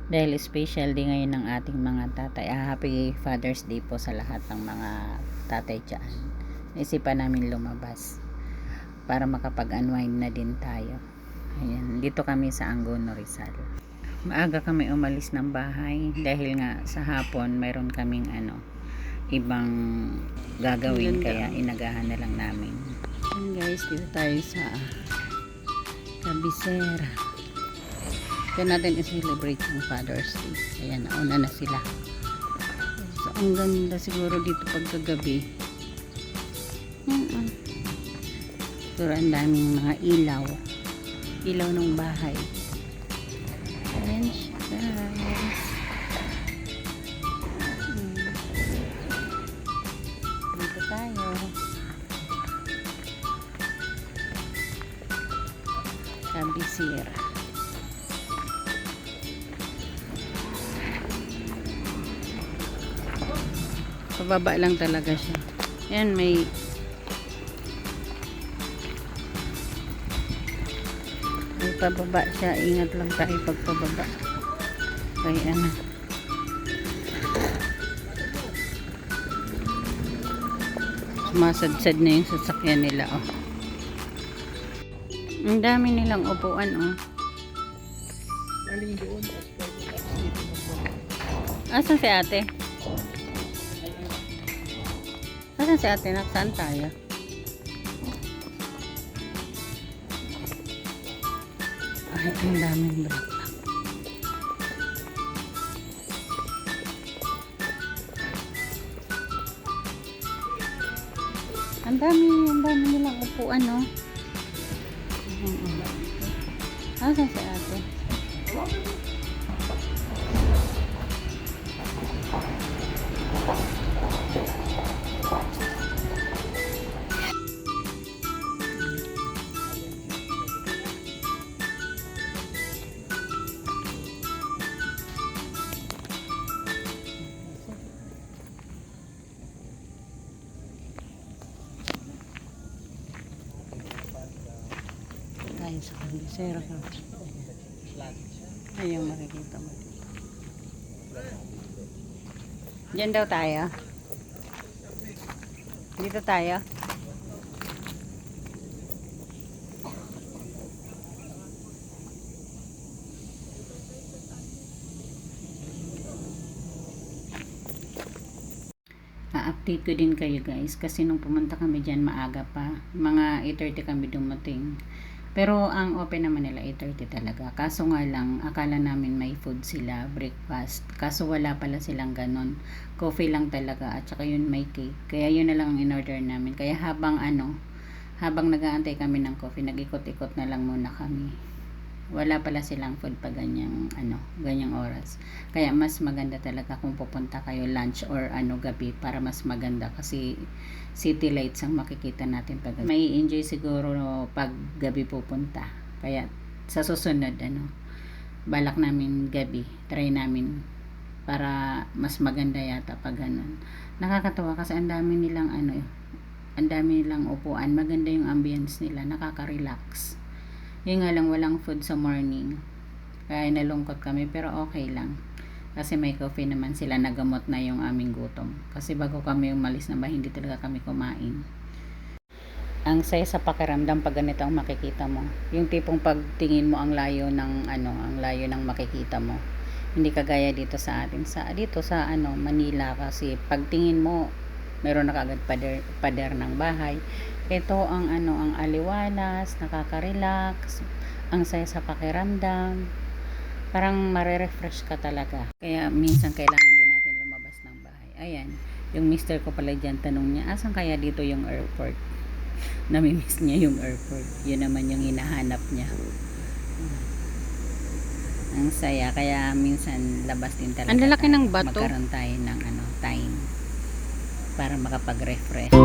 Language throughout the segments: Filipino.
Dahil special din ngayon ng ating mga tatay. Happy Father's Day po sa lahat ng mga tatay dyan. Isipan namin lumabas para makapag-unwind na din tayo. Ayan, dito kami sa Angono, Rizal. Maaga kami umalis ng bahay dahil nga sa hapon mayroon kaming ibang gagawin, kaya inagahan na lang namin. Ayan guys, dito tayo sa Cabecera. Kaya natin i-celebrate yung Father's Day. Ayan, nauna na sila. So, ang ganda siguro dito pagkagabi. Pero ang daming mga ilaw. Ilaw ng bahay. Ayan siya guys. Dito tayo. Cabecera. Pababa lang talaga siya. Ayan, may pababa siya. Ingat lang tayo pagpababa. Kaya sumasadsad na yung sasakyan nila, oh. Ang dami nilang upuan, oh. Asan si ate? Asan si ate? Saan tayo? Ay, ang daming bulaklak. Ang dami nilang upuan, no? Asan si ate? Tayo sa Cabecera. Ayun, makikita mo. Diyan daw tayo. Dito tayo. A-update ko din kayo guys kasi nung pumunta kami dyan maaga pa, mga 8:30 kami dumating, pero ang open naman nila 8:30 talaga. Kaso nga lang akala namin may food sila, breakfast, kaso wala pala silang ganon, coffee lang talaga at saka yun may cake, kaya yun na lang ang in-order namin. Kaya habang nag-aantay kami ng coffee, nag-ikot-ikot na lang muna kami. Wala pala silang food pa ganyang oras. Kaya mas maganda talaga kung pupunta kayo lunch or gabi, para mas maganda kasi city lights ang makikita natin pag gabi. May enjoy siguro pag gabi pupunta. Kaya sa susunod balak namin gabi, try namin para mas maganda yata pag ganun. Nakakatawa kasi ang dami nilang upuan, maganda yung ambience nila, nakaka-relax. Yung nga lang walang food sa morning, kaya nalungkot kami, pero okay lang kasi may coffee naman sila, nagamot na yung aming gutom kasi bago kami umalis na hindi talaga kami kumain. Ang saya sa pakiramdam pag ganito ang makikita mo, yung tipong pagtingin mo ang layo ng makikita mo, hindi kagaya dito sa atin dito sa Manila, kasi pagtingin mo meron na kagad pader ng bahay. Ito ang aliwalas, nakaka-relax, ang saya sa pakiramdam, parang mare-refresh ka talaga. Kaya minsan kailangan din natin lumabas ng bahay. Ayan, yung mister ko pala dyan, tanong niya, asan kaya dito yung airport? Namimiss niya yung airport. Yun naman yung hinahanap niya. Ang saya, kaya minsan labas din talaga. Ang lalaki ng bato. Magkaroon tayo ng time para makapag-refresh.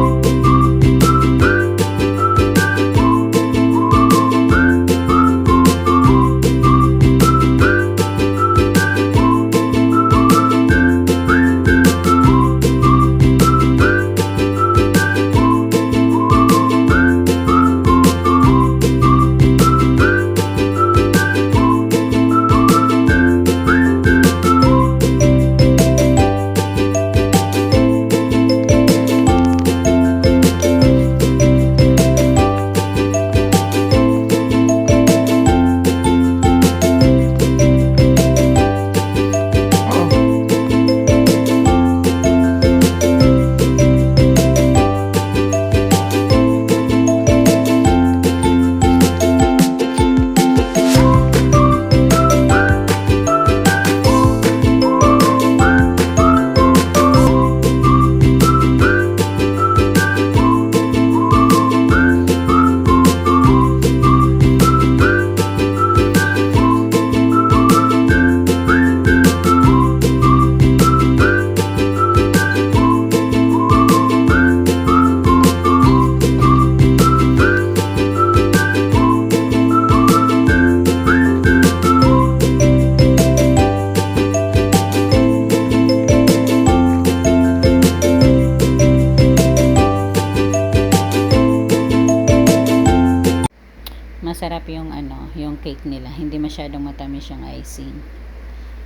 masyadong matamis yung icing.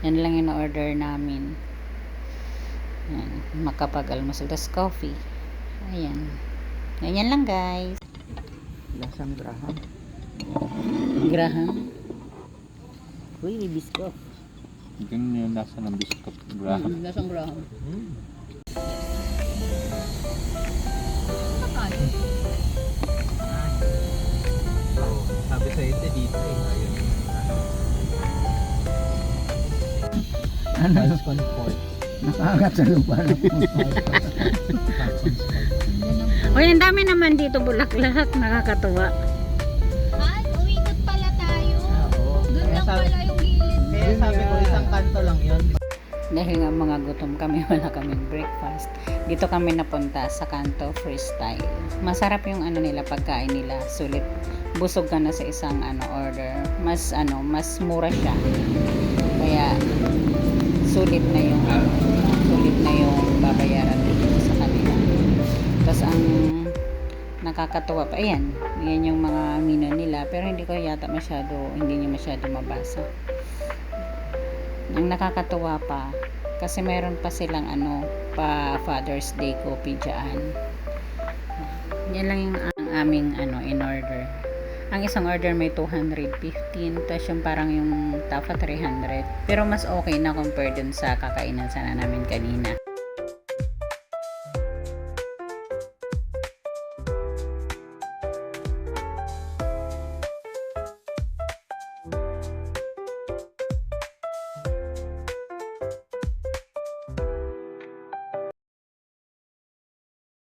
Yan lang yung order namin. Yan, makapag-almusal. Tas coffee. Ayan. Ganyan lang guys. Lasang Graham. Graham. Uy, biskop. Ganyan yung lasa ng biscuit. Graham. Lasang Graham. Sabi sa ito dito eh. False comfort. Nakaangat sa lupa na po. Uy, ang dami naman dito bulaklak. Nakakatuwa. Ay, umikot pala tayo. Oo. Doon lang pala yung gilid. Kaya sabi ko isang kanto lang yun. Dahil nga mga gutom kami, wala kaming breakfast. Dito kami napunta sa Kanto Freestyle. Masarap yung nila, pagkain nila. Sulit. Busog ka na sa isang order. Mas mura siya. Kaya sulit na yung babayaran dito sa kanila. Tapos ang nakakatuwa pa, ayan yung mga menu nila, pero hindi niyo masyado mabasa. Ang nakakatuwa pa, kasi meron pa silang pa Father's Day coffee dyan. Yan lang yung aming in order. Ang isang order may 215, tapos yung parang yung tapa 300. Pero mas okay na compare dun sa kakainan sana namin kanina.